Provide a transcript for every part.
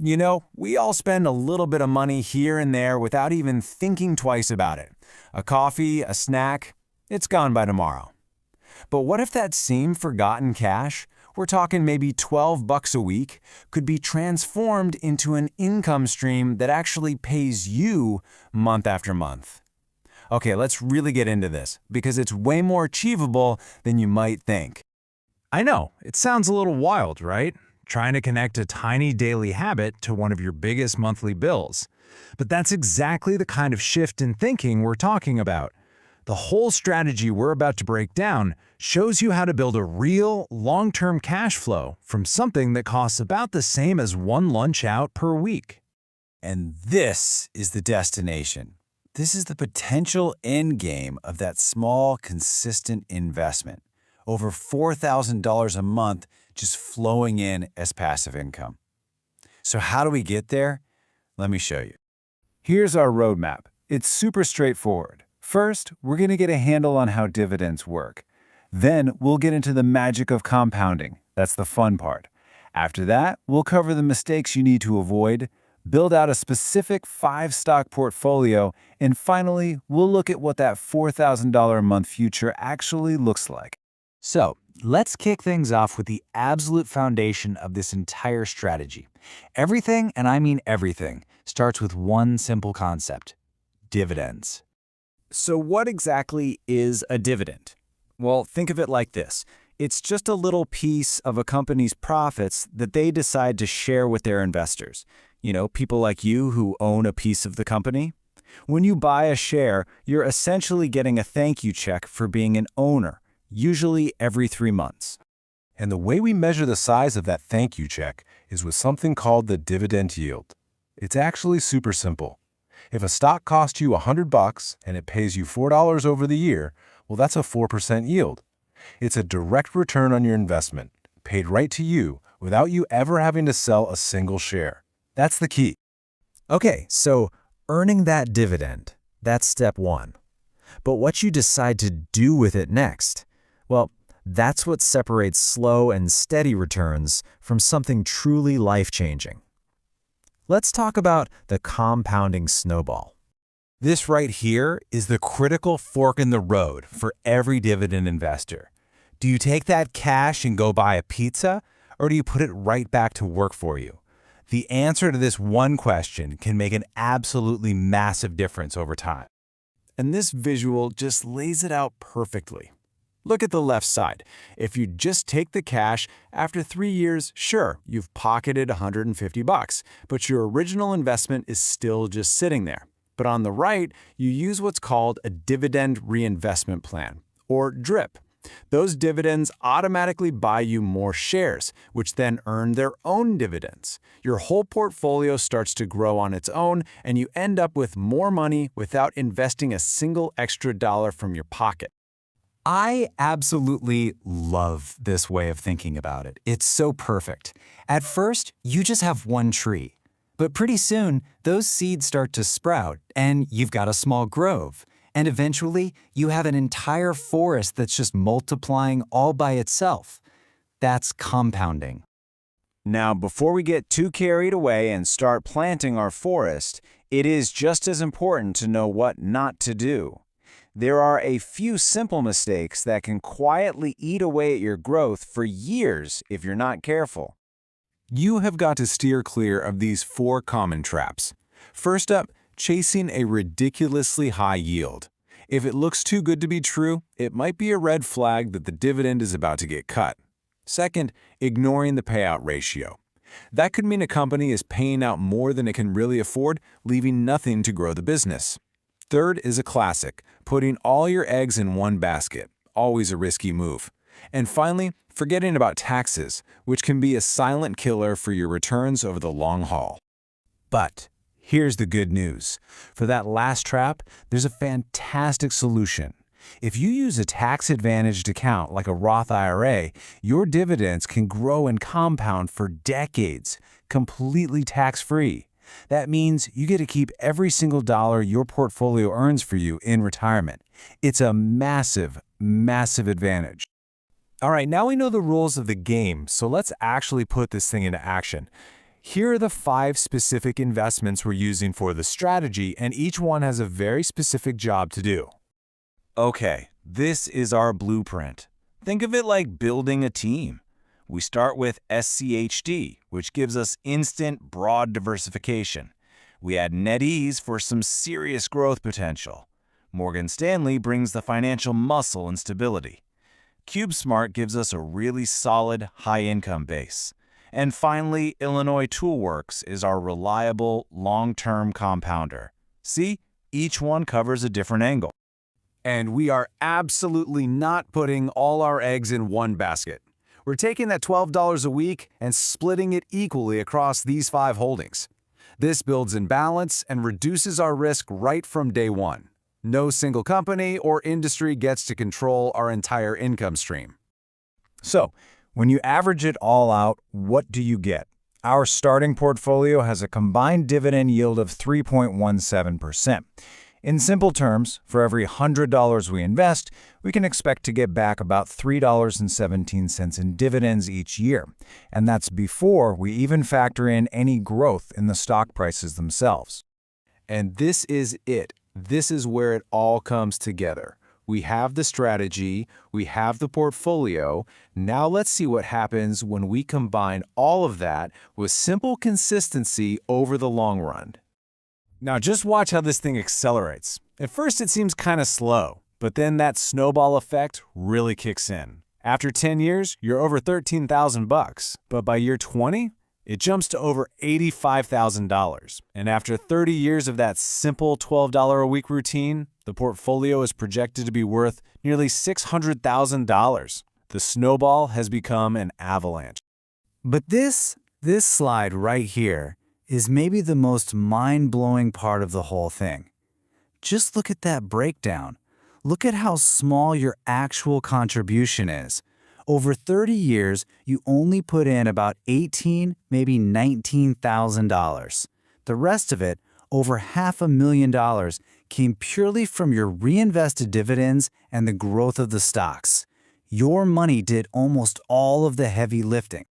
You know, we all spend a little bit of money here and there without even thinking twice about it. A coffee, a snack, it's gone by tomorrow. But what if that same forgotten cash, we're talking maybe $12 a week, could be transformed into an income stream that actually pays you month after month? Okay, let's really get into this because it's way more achievable than you might think. I know, it sounds a little wild, right? Trying to connect a tiny daily habit to one of your biggest monthly bills. But that's exactly the kind of shift in thinking we're talking about. The whole strategy we're about to break down shows you how to build a real, long-term cash flow from something that costs about the same as one lunch out per week. And this is the destination. This is the potential end game of that small, consistent investment. Over $4,000 a month just flowing in as passive income. So how do we get there? Let me show you. Here's our roadmap. It's super straightforward. First, we're going to get a handle on how dividends work. Then we'll get into the magic of compounding. That's the fun part. After that, we'll cover the mistakes you need to avoid, build out a specific 5-stock portfolio, and finally, we'll look at what that $4,000 a month future actually looks like. So, let's kick things off with the absolute foundation of this entire strategy. Everything, and I mean everything, starts with one simple concept: dividends. So what exactly is a dividend? Well, think of it like this. It's just a little piece of a company's profits that they decide to share with their investors. You know, people like you who own a piece of the company. When you buy a share, you're essentially getting a thank you check for being an owner, usually every 3 months. And the way we measure the size of that thank you check is with something called the dividend yield. It's actually super simple. If a stock costs you $100 and it pays you $4 over the year, well, that's a 4% yield. It's a direct return on your investment, paid right to you without you ever having to sell a single share. That's the key. Okay, so earning that dividend, that's step one. But what you decide to do with it next, well, that's what separates slow and steady returns from something truly life-changing. Let's talk about the compounding snowball. This right here is the critical fork in the road for every dividend investor. Do you take that cash and go buy a pizza, or do you put it right back to work for you? The answer to this one question can make an absolutely massive difference over time. And this visual just lays it out perfectly. Look at the left side. If you just take the cash, after 3 years, sure, you've pocketed $150, but your original investment is still just sitting there. But on the right, you use what's called a dividend reinvestment plan, or DRIP. Those dividends automatically buy you more shares, which then earn their own dividends. Your whole portfolio starts to grow on its own, and you end up with more money without investing a single extra dollar from your pocket. I absolutely love this way of thinking about it. It's so perfect. At first, you just have one tree. But pretty soon, those seeds start to sprout, and you've got a small grove. And eventually, you have an entire forest that's just multiplying all by itself. That's compounding. Now, before we get too carried away and start planting our forest, it is just as important to know what not to do. There are a few simple mistakes that can quietly eat away at your growth for years if you're not careful. You have got to steer clear of these 4 common traps. First up, chasing a ridiculously high yield. If it looks too good to be true, it might be a red flag that the dividend is about to get cut. Second, ignoring the payout ratio. That could mean a company is paying out more than it can really afford, leaving nothing to grow the business. Third is a classic, putting all your eggs in one basket, always a risky move. And finally, forgetting about taxes, which can be a silent killer for your returns over the long haul. But here's the good news. For that last trap, there's a fantastic solution. If you use a tax-advantaged account like a Roth IRA, your dividends can grow and compound for decades, completely tax-free. That means you get to keep every single dollar your portfolio earns for you in retirement. It's a massive, massive advantage. All right, now we know the rules of the game, so let's actually put this thing into action. Here are the 5 specific investments we're using for the strategy, and each one has a very specific job to do. Okay, this is our blueprint. Think of it like building a team. We start with SCHD, which gives us instant, broad diversification. We add NetEase for some serious growth potential. Morgan Stanley brings the financial muscle and stability. CubeSmart gives us a really solid, high-income base. And finally, Illinois Toolworks is our reliable, long-term compounder. See, each one covers a different angle. And we are absolutely not putting all our eggs in one basket. We're taking that $12 a week and splitting it equally across these 5 holdings. This builds in balance and reduces our risk right from day one. No single company or industry gets to control our entire income stream. So, when you average it all out, what do you get? Our starting portfolio has a combined dividend yield of 3.17%. In simple terms, for every $100 we invest, we can expect to get back about $3.17 in dividends each year, and that's before we even factor in any growth in the stock prices themselves. And this is it. This is where it all comes together. We have the strategy, we have the portfolio. Now let's see what happens when we combine all of that with simple consistency over the long run. Now just watch how this thing accelerates. At first it seems kind of slow, but then that snowball effect really kicks in. After 10 years, you're over $13,000, but by year 20, it jumps to over $85,000. And after 30 years of that simple $12 a week routine, the portfolio is projected to be worth nearly $600,000. The snowball has become an avalanche. But this slide right here is maybe the most mind-blowing part of the whole thing. Just look at that breakdown. Look at how small your actual contribution is. Over 30 years, you only put in about $18,000, maybe $19,000. The rest of it, over $500,000, came purely from your reinvested dividends and the growth of the stocks. Your money did almost all of the heavy lifting.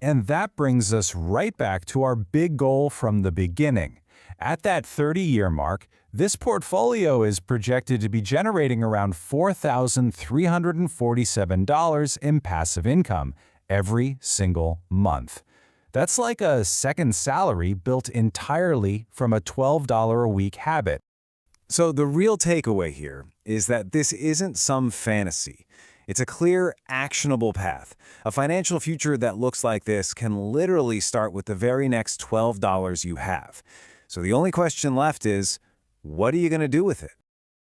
And that brings us right back to our big goal from the beginning. At that 30-year mark, this portfolio is projected to be generating around $4,347 in passive income every single month. That's like a second salary built entirely from a $12 a week habit. So the real takeaway here is that this isn't some fantasy. It's a clear, actionable path. A financial future that looks like this can literally start with the very next $12 you have. So the only question left is, what are you going to do with it?